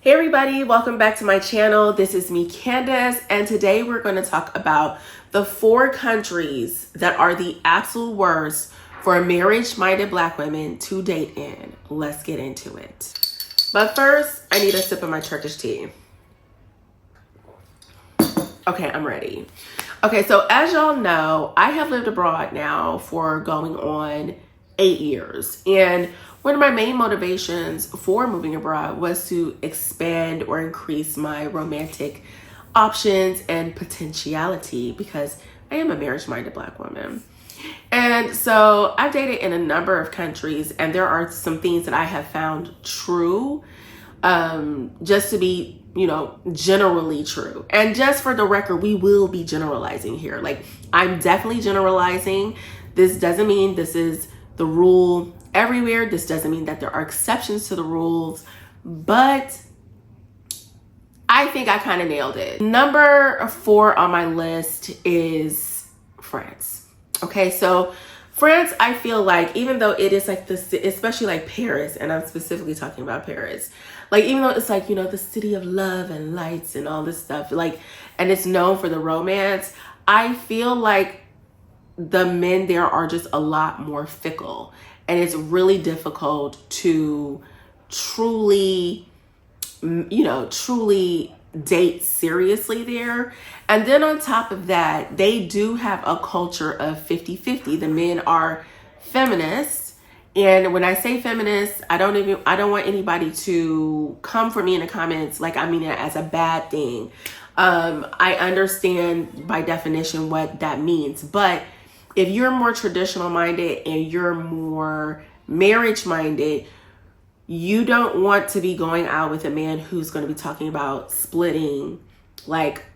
Hey everybody, welcome back to my channel. This is me, Candace, and today we're going to talk about the 4 countries that are the absolute worst for marriage-minded Black women to date in. Let's get into it. But first, I need a sip of my Turkish tea. Okay, I'm ready. Okay, so as y'all know, I have lived abroad now for going on 8 years, and one of my main motivations for moving abroad was to expand or increase my romantic options and potentiality because I am a marriage-minded Black woman. And so I've dated in a number of countries, and there are some things that I have found true, just to be, generally true. And just for the record, we will be generalizing here. Like, I'm definitely generalizing. This doesn't mean this is the rule everywhere. This doesn't mean that there are exceptions to the rules, but I think I kind of nailed it. Number 4 on my list is France. Okay, so France, I feel like, even though it is like this, especially like Paris, and I'm specifically talking about Paris, like, even though it's like, the city of love and lights and all this stuff, like, and it's known for the romance, I feel like the men there are just a lot more fickle, and it's really difficult to truly date seriously there. And then on top of that, they do have a culture of 50-50. The men are feminists. And when I say feminist, I don't want anybody to come for me in the comments like I mean it as a bad thing. I understand by definition what that means, but if you're more traditional minded and you're more marriage minded, you don't want to be going out with a man who's going to be talking about splitting like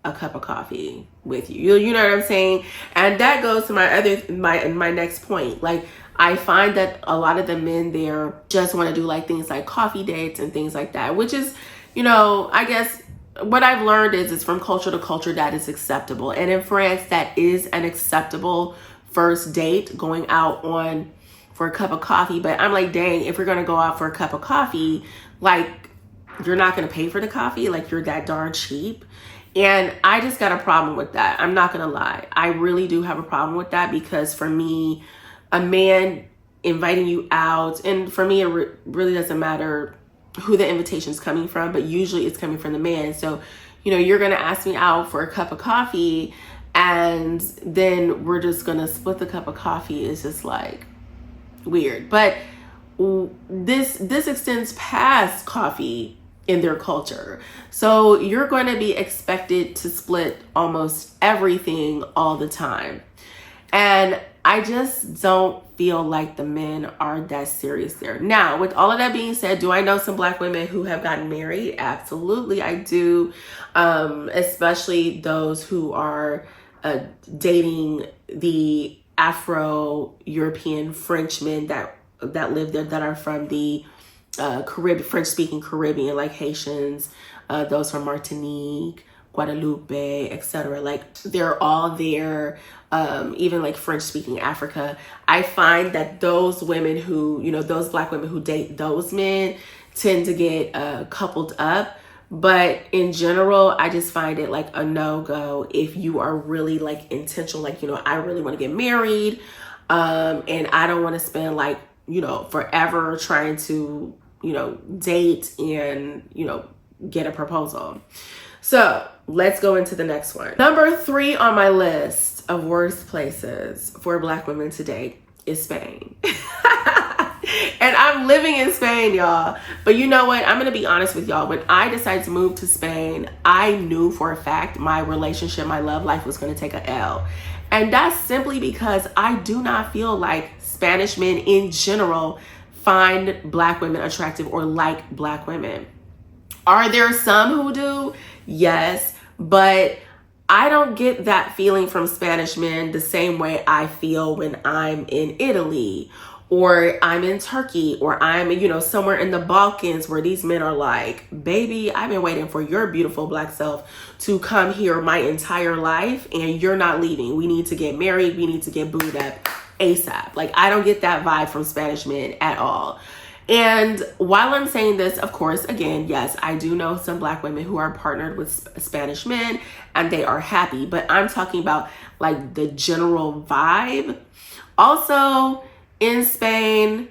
a cup of coffee with you. You know what I'm saying? And that goes to my next point. Like, I find that a lot of the men there just want to do like things like coffee dates and things like that, which is, I guess what I've learned is from culture to culture that is acceptable. And in France, that is an acceptable first date, going out for a cup of coffee. But I'm like, dang, if we're going to go out for a cup of coffee, like, you're not going to pay for the coffee. Like, you're that darn cheap. And I just got a problem with that. I'm not going to lie. I really do have a problem with that, because for me, a man inviting you out, and for me, it really doesn't matter who the invitation is coming from, but usually it's coming from the man. So, you're going to ask me out for a cup of coffee, and then we're just going to split the cup of coffee. Is just like weird. But this extends past coffee in their culture. So you're going to be expected to split almost everything all the time. And I just don't feel like the men are that serious there. Now, with all of that being said, do I know some Black women who have gotten married? Absolutely, I do. Especially those who are dating the Afro-European Frenchmen that live there, that are from the French-speaking Caribbean, like Haitians, those from Martinique, Guadeloupe, etc. Like, they're all there. Even like French-speaking Africa. I find that those women who, those Black women who date those men tend to get coupled up. But in general, I just find it like a no-go if you are really like intentional, like, I really want to get married, and I don't want to spend like, forever trying to, date and, get a proposal. So let's go into the next one. Number 3 on my list of worst places for Black women to date is Spain. And I'm living in Spain, y'all. But you know what? I'm going to be honest with y'all. When I decided to move to Spain, I knew for a fact my relationship, my love life was going to take a L. And that's simply because I do not feel like Spanish men in general find Black women attractive or like Black women. Are there some who do? Yes. But I don't get that feeling from Spanish men the same way I feel when I'm in Italy, or I'm in Turkey, or I'm, somewhere in the Balkans, where these men are like, baby, I've been waiting for your beautiful Black self to come here my entire life, and you're not leaving. We need to get married. We need to get booed up ASAP. Like, I don't get that vibe from Spanish men at all. And while I'm saying this, of course, again, yes, I do know some Black women who are partnered with Spanish men and they are happy, but I'm talking about like the general vibe. Also, in Spain,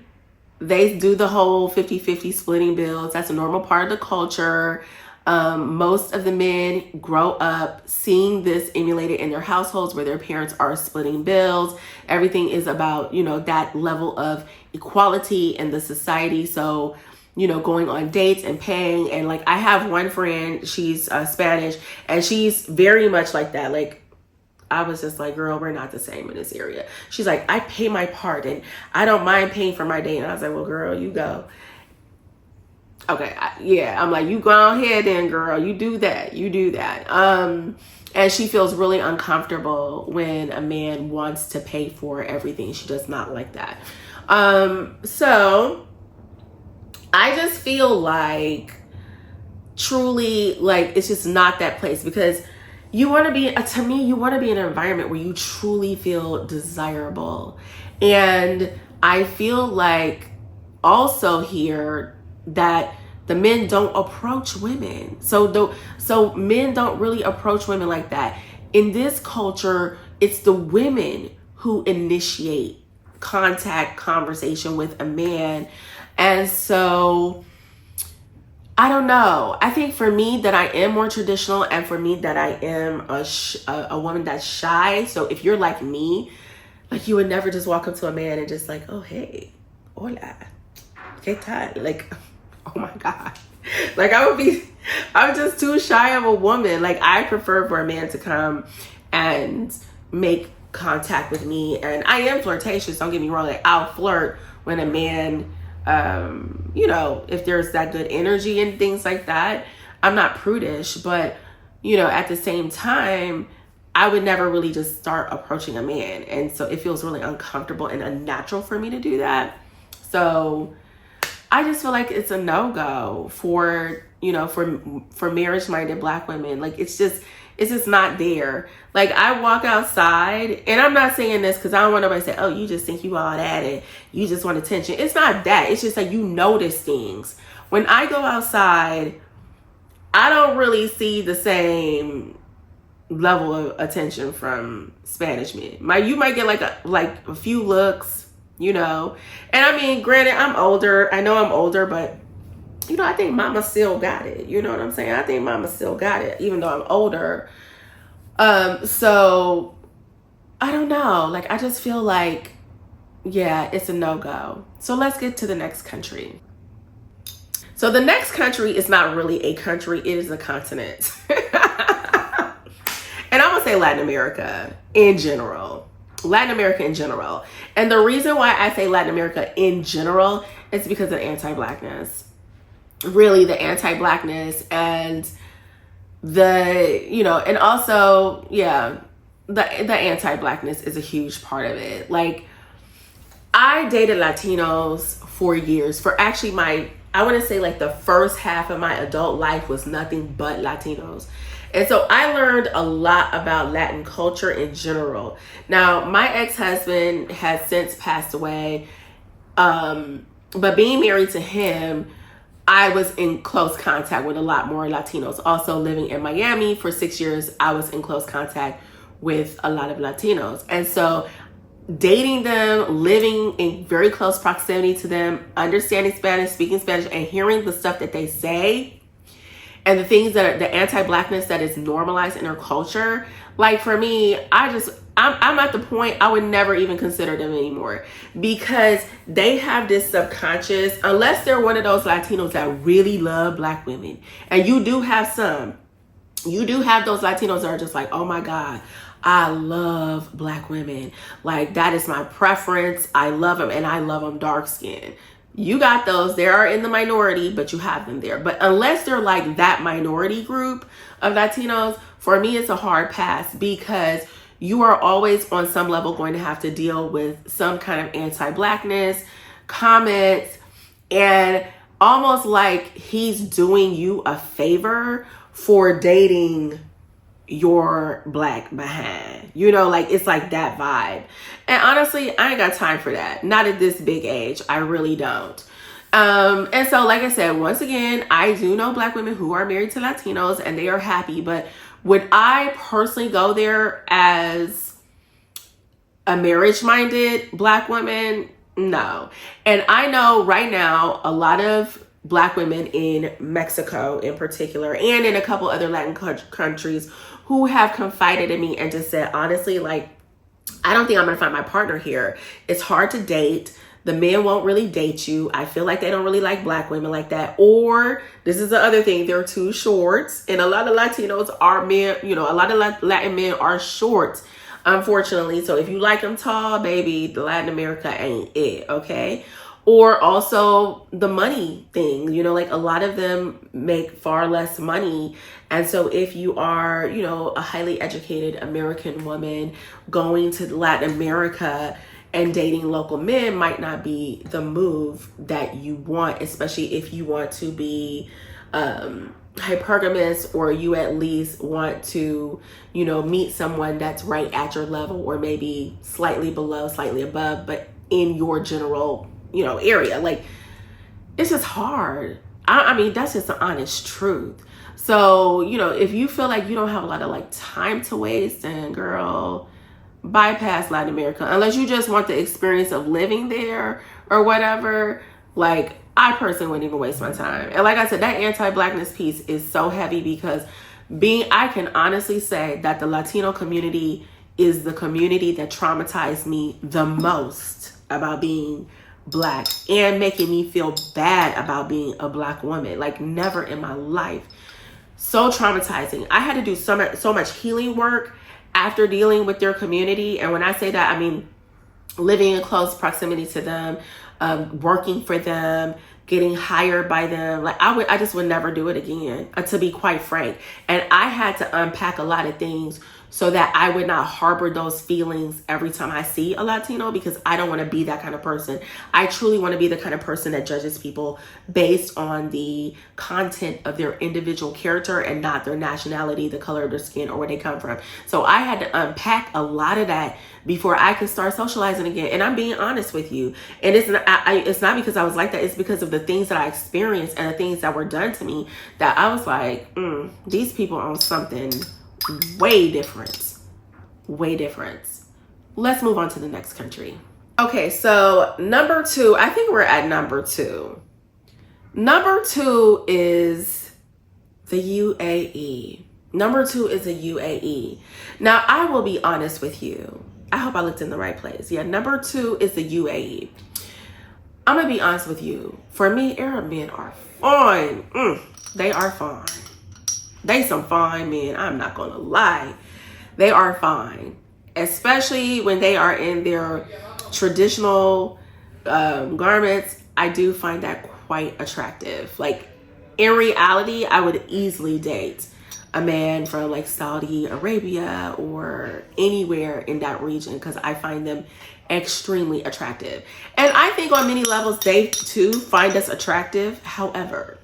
they do the whole 50-50 splitting bills. That's a normal part of the culture. Most of the men grow up seeing this emulated in their households where their parents are splitting bills. Everything is about, that level of equality in the society. So, going on dates and paying. And like, I have one friend, she's Spanish, and she's very much like that. Like, I was just like, girl, we're not the same in this area. She's like, I pay my part and I don't mind paying for my date. And I was like, well, girl, you go. Okay, I'm like, you go ahead then, girl. You do that. And she feels really uncomfortable when a man wants to pay for everything. She does not like that. So I just feel like truly, like, it's just not that place, because you want to be, to me, you want to be in an environment where you truly feel desirable. And I feel like also here that the men don't approach women. So men don't really approach women like that. In this culture, it's the women who initiate contact, conversation with a man. And so I don't know. I think for me that I am more traditional, and for me that I am a woman that's shy. So if you're like me, like, you would never just walk up to a man and just like, oh, hey, hola, ¿qué tal? Like, oh my God. Like, I'm just too shy of a woman. Like, I prefer for a man to come and make contact with me. And I am flirtatious, don't get me wrong. Like, I'll flirt when a man, if there's that good energy and things like that. I'm not prudish, but, at the same time, I would never really just start approaching a man. And so it feels really uncomfortable and unnatural for me to do that. So I just feel like it's a no-go for, for marriage-minded Black women. Like, it's just not there. Like, I walk outside, and I'm not saying this because I don't want nobody to say, oh, you just think you all that and you just want attention. It's not that. It's just like, you notice things. When I go outside, I don't really see the same level of attention from Spanish men. You might get like a few looks, and I mean, granted, I'm older. I know I'm older, but I think mama still got it. You know what I'm saying? I think mama still got it, even though I'm older. So I don't know. Like, I just feel like, yeah, it's a no-go. So let's get to the next country. So the next country is not really a country. It is a continent. And I'm going to say Latin America in general. And the reason why I say Latin America in general is because of anti-Blackness. Really, the anti-Blackness and and also, yeah, the anti-Blackness is a huge part of it. Like, I dated Latinos for years. For actually I want to say like the first half of my adult life was nothing but Latinos. And so I learned a lot about Latin culture in general. Now, my ex-husband has since passed away. But being married to him, I was in close contact with a lot more Latinos. Also, living in Miami for 6 years, I was in close contact with a lot of Latinos. And so dating them, living in very close proximity to them, understanding Spanish, speaking Spanish, and hearing the stuff that they say, and the things that are the anti-Blackness that is normalized in their culture. Like, for me, I'm at the point I would never even consider them anymore, because they have this subconscious, unless they're one of those Latinos that really love Black women. And you do have those Latinos that are just like, oh my God, I love Black women. Like, that is my preference. I love them, and I love them dark skinned. You got those. They are in the minority, but you have them there. But unless they're like that minority group of Latinos, for me, it's a hard pass, because you are always on some level going to have to deal with some kind of anti-Blackness comments, and almost like he's doing you a favor for dating your Black behind, like, it's like that vibe. And honestly, I ain't got time for that. Not at this big age. I really don't. And so, like I said, once again, I do know Black women who are married to Latinos and they are happy. But would I personally go there as a marriage-minded Black woman? No. And I know right now a lot of Black women in Mexico in particular, and in a couple other Latin countries, who have confided in me and just said, honestly, like, I don't think I'm going to find my partner here. It's hard to date. The men won't really date you. I feel like they don't really like Black women like that. Or this is the other thing, they're too short. And a lot of Latinos are men, you know, a lot of Latin men are short, unfortunately. So if you like them tall, baby, Latin America ain't it, okay? Or also the money thing, you know, like a lot of them make far less money. And so if you are, you know, a highly educated American woman going to Latin America and dating local men might not be the move that you want, especially if you want to be hypergamous, or you at least want to, you know, meet someone that's right at your level, or maybe slightly below, slightly above, but in your general, you know, area. Like, it's just hard. I mean, that's just the honest truth. So, you know, if you feel like you don't have a lot of like time to waste, then girl, bypass Latin America. Unless you just want the experience of living there or whatever. Like, I personally wouldn't even waste my time. And like I said, that anti-Blackness piece is so heavy because I can honestly say that the Latino community is the community that traumatized me the most about being Black and making me feel bad about being a Black woman. Like, never in my life. So traumatizing. I had to do so much healing work after dealing with their community. And when I say that, I mean living in close proximity to them, working for them, getting hired by them. Like, I just would never do it again, to be quite frank. And I had to unpack a lot of things so that I would not harbor those feelings every time I see a Latino, because I don't want to be that kind of person. I truly want to be the kind of person that judges people based on the content of their individual character and not their nationality, the color of their skin, or where they come from. So I had to unpack a lot of that before I could start socializing again. And I'm being honest with you. And it's not because I was like that. It's because of the things that I experienced and the things that were done to me that I was like, these people are on something way different. Let's move on to the next country. Okay, so number 2, I think we're at number 2. Number 2 is the UAE. Number 2 is the UAE. Now, I will be honest with you. I hope I looked in the right place. Yeah, number 2 is the UAE. I'm going to be honest with you. For me, Arab men are fine. They are fine. They some fine men. I'm not going to lie. They are fine. Especially when they are in their traditional garments. I do find that quite attractive. Like, in reality, I would easily date a man from like Saudi Arabia or anywhere in that region because I find them extremely attractive. And I think on many levels, they too find us attractive. However,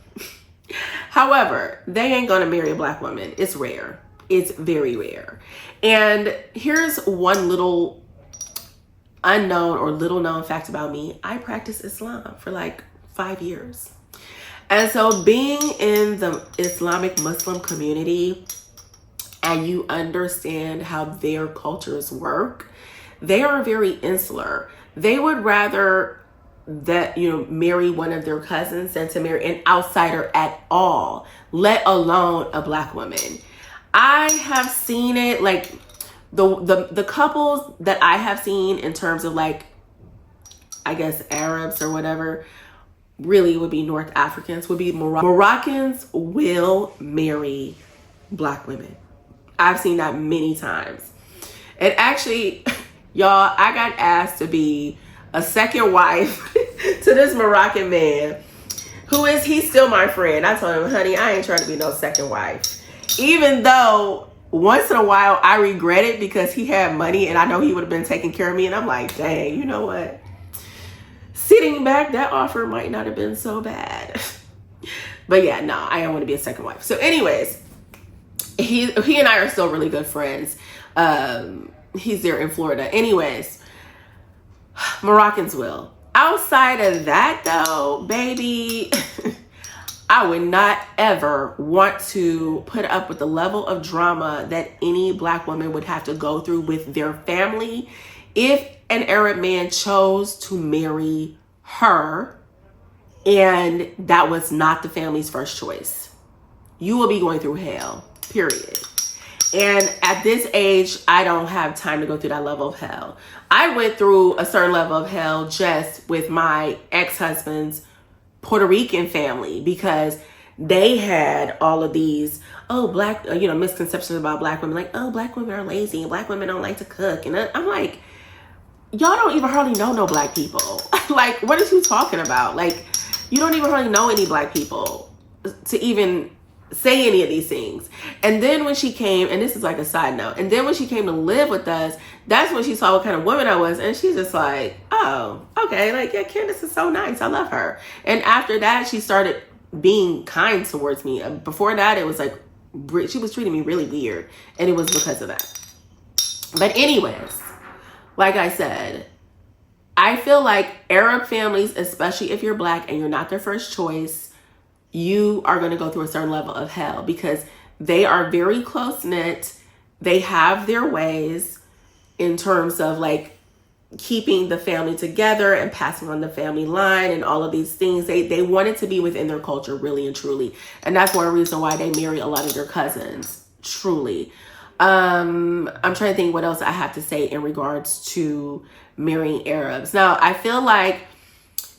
they ain't gonna marry a Black woman. It's rare. It's very rare. And here's one little unknown or little known fact about me. I practiced Islam for like 5 years. And so being in the Islamic Muslim community and you understand how their cultures work, they are very insular. They would rather that, you know, marry one of their cousins than to marry an outsider at all, let alone a Black woman. I have seen it, like the couples that I have seen in terms of like, I guess Arabs or whatever, really would be North Africans, would be Moroccans will marry Black women. I've seen that many times. And actually, y'all, I got asked to be a second wife to this Moroccan man. He's still my friend. I told him, honey, I ain't trying to be no second wife. Even though once in a while I regret it because he had money and I know he would have been taking care of me. And I'm like, dang, you know what? Sitting back, that offer might not have been so bad. But yeah, no, I don't want to be a second wife. So anyways, he and I are still really good friends. He's there in Florida. Anyways, Moroccans will. Outside of that though, baby, I would not ever want to put up with the level of drama that any Black woman would have to go through with their family if an Arab man chose to marry her and that was not the family's first choice. You will be going through hell, period. And at this age, I don't have time to go through that level of hell. I went through a certain level of hell just with my ex-husband's Puerto Rican family because they had all of these, misconceptions about Black women. Like, oh, Black women are lazy and Black women don't like to cook. And I'm like, y'all don't even hardly know no Black people. Like, what is you talking about? Like, you don't even hardly know any Black people to even say any of these things. And then when she came, and this is like a side note, and then when she came to live with us, that's when she saw what kind of woman I was, and she's just like, oh, okay, like, yeah, Candace is so nice, I love her. And after that, she started being kind towards me. Before that, it was like, she was treating me really weird, and it was because of that. But anyways, like I said, I feel like Arab families, especially if you're Black and you're not their first choice, you are going to go through a certain level of hell because they are very close-knit. They have their ways in terms of like keeping the family together and passing on the family line and all of these things. They want it to be within their culture, really and truly. And that's one reason why they marry a lot of their cousins, truly. I'm trying to think what else I have to say in regards to marrying Arabs. Now, I feel like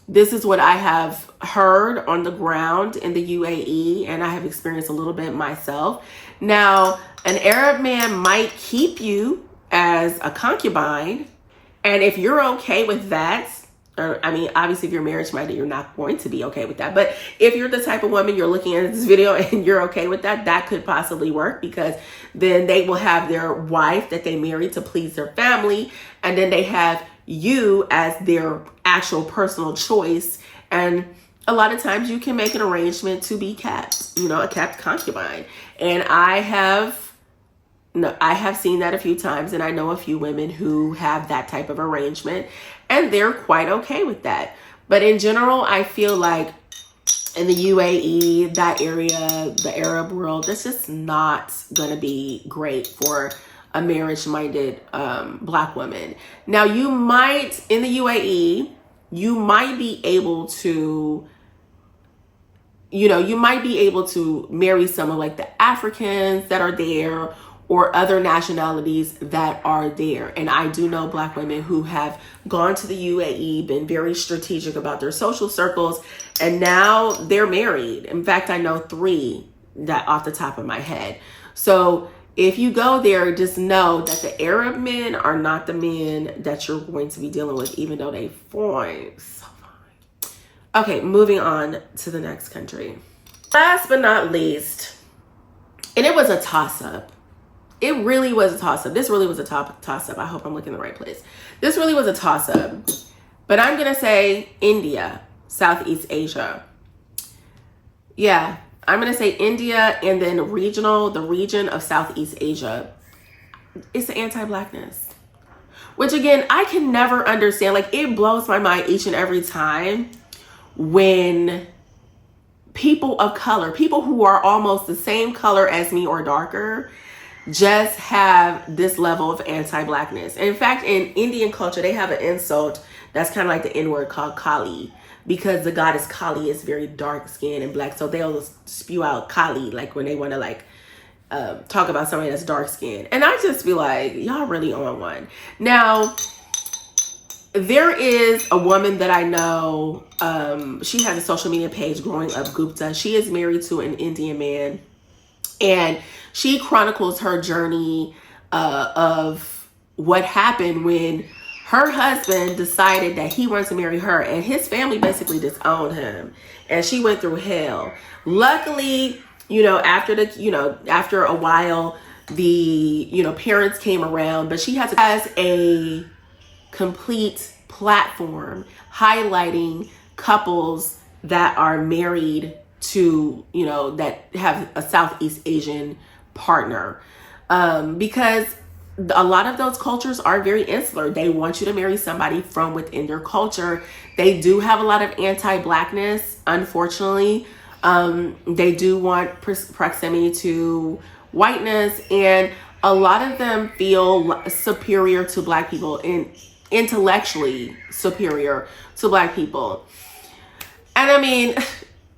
this is what I have heard on the ground in the UAE, and I have experienced a little bit myself. Now, an Arab man might keep you as a concubine, and if you're okay with that, or, I mean, obviously if you're marriage-minded, you're not going to be okay with that. But if you're the type of woman, you're looking at this video and you're okay with that, that could possibly work because then they will have their wife that they married to please their family, and then they have you as their actual personal choice. And a lot of times you can make an arrangement to be kept, a kept concubine. And I have seen that a few times, and I know a few women who have that type of arrangement and they're quite okay with that. But in general, I feel like in the UAE, that area, the Arab world, that's just not going to be great for a marriage-minded Black woman. Now, you might, in the UAE, you might be able to, marry some of like the Africans that are there or other nationalities that are there. And I do know Black women who have gone to the UAE, been very strategic about their social circles, and now they're married. In fact, I know 3 that off the top of my head. So if you go there, just know that the Arab men are not the men that you're going to be dealing with, even though they fine. So fine. Okay, moving on to the next country. Last but not least, and it was a toss-up. It really was a toss-up. This really was a toss-up. I hope I'm looking in the right place. This really was a toss-up. But I'm going to say India, Southeast Asia. Yeah. I'm going to say India, and then the region of Southeast Asia. It's the anti-Blackness, which again, I can never understand. Like, it blows my mind each and every time when people of color, people who are almost the same color as me or darker, just have this level of anti-Blackness. And in fact, in Indian culture, they have an insult that's kind of like the N-word called Kali, because the goddess Kali is very dark skinned and Black. So they'll spew out Kali, like when they want to like talk about somebody that's dark skinned. And I just be like, y'all really on one. Now, there is a woman that I know. She has a social media page, Growing Up Gupta. She is married to an Indian man, and she chronicles her journey of what happened when her husband decided that he wanted to marry her, and his family basically disowned him, and she went through hell. Luckily, after a while, the, parents came around, but she has a complete platform highlighting couples that are married to, that have a Southeast Asian partner. Because a lot of those cultures are very insular. They want you to marry somebody from within their culture. They do have a lot of anti-blackness, unfortunately. They do want proximity to whiteness, and a lot of them feel superior to black people and intellectually superior to black people. And I mean,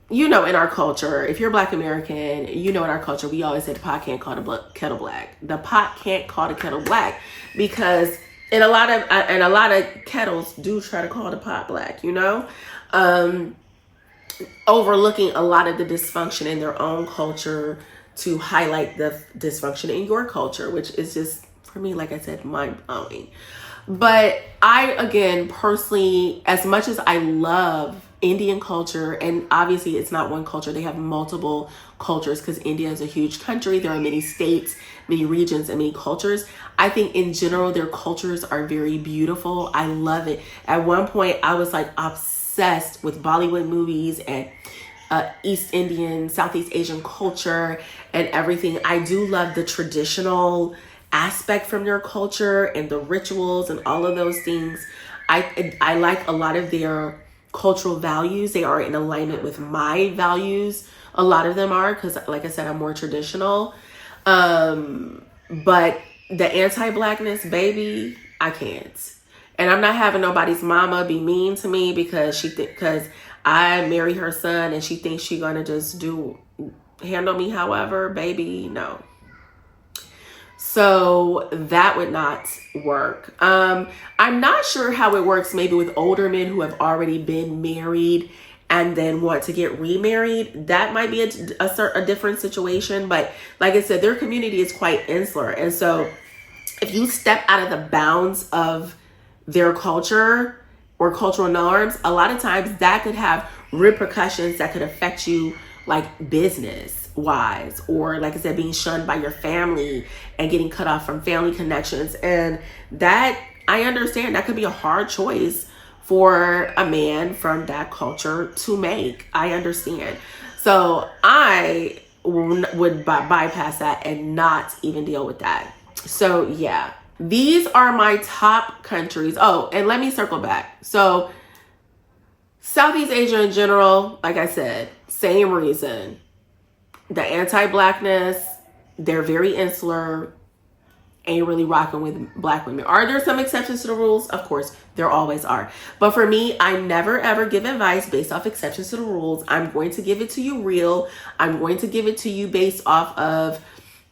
you know, in our culture, if you're Black American, you know, in our culture, we always say the pot can't call the kettle black. The pot can't call the kettle black, because in a lot of kettles do try to call the pot black, you know, overlooking a lot of the dysfunction in their own culture to highlight the dysfunction in your culture, which is just, for me, like I said, mind blowing. But I, again, personally, as much as I love Indian culture, and obviously it's not one culture, they have multiple cultures because India is a huge country. There are many states, many regions, and many cultures. I think in general, their cultures are very beautiful. I love it. At one point, I was like obsessed with Bollywood movies and East Indian, Southeast Asian culture and everything. I do love the traditional aspect from their culture and the rituals and all of those things. I like a lot of their cultural values. They are in alignment with my values. A lot of them are, because like I said, I'm more traditional. But the anti-blackness, baby, I can't. And I'm not having nobody's mama be mean to me because because I marry her son and she thinks she's gonna just handle me however. Baby, no. So that would not work. I'm not sure how it works maybe with older men who have already been married and then want to get remarried. That might be a different situation. But like I said, their community is quite insular. And so if you step out of the bounds of their culture or cultural norms, a lot of times that could have repercussions that could affect you, like business wise, or like I said, being shunned by your family and getting cut off from family connections. And that, I understand, that could be a hard choice for a man from that culture to make. I understand. So I would bypass that and not even deal with that. So yeah, these are my top countries. Oh, and let me circle back. So Southeast Asia in general, like I said, same reason. The anti-blackness, they're very insular, ain't really rocking with black women. Are there some exceptions to the rules? Of course, there always are. But for me, I never ever give advice based off exceptions to the rules. I'm going to give it to you real. I'm going to give it to you based off of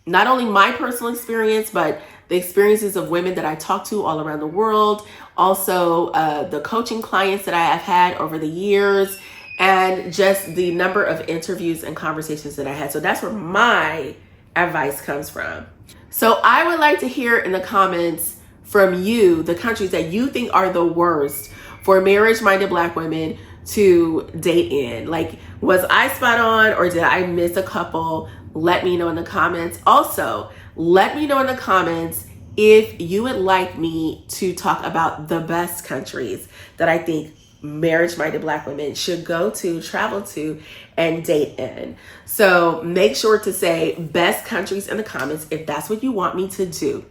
not only my personal experience, but the experiences of women that I talk to all around the world. Also, the coaching clients that I have had over the years, and just the number of interviews and conversations that I had. So that's where my advice comes from. So I would like to hear in the comments from you, the countries that you think are the worst for marriage-minded black women to date in. Like, was I spot on or did I miss a couple? Let me know in the comments. Also, let me know in the comments if you would like me to talk about the best countries that I think marriage-minded black women should go to, travel to, and date in. So make sure to say best countries in the comments if that's what you want me to do.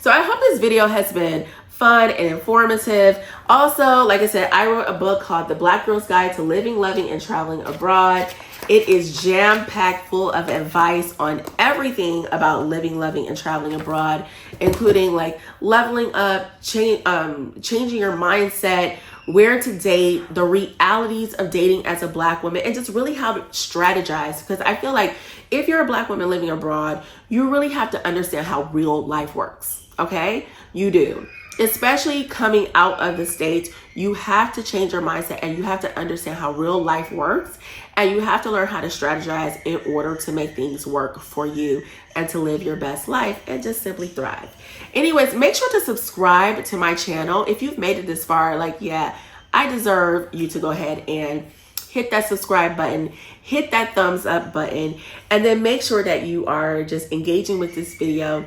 So I hope this video has been fun and informative. Also, like I said, I wrote a book called The Black Girl's Guide to Living, Loving, and Traveling Abroad. It is jam-packed full of advice on everything about living, loving, and traveling abroad, including like leveling up, changing your mindset, where to date, the realities of dating as a black woman, and just really how to strategize. Because I feel like if you're a black woman living abroad, you really have to understand how real life works. Okay? You do. Especially coming out of the States, you have to change your mindset and you have to understand how real life works. And you have to learn how to strategize in order to make things work for you and to live your best life and just simply thrive. Anyways, make sure to subscribe to my channel. If you've made it this far, like, yeah, I deserve you to go ahead and hit that subscribe button, hit that thumbs up button, and then make sure that you are just engaging with this video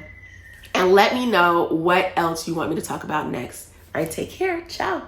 and let me know what else you want me to talk about next. All right, take care. Ciao.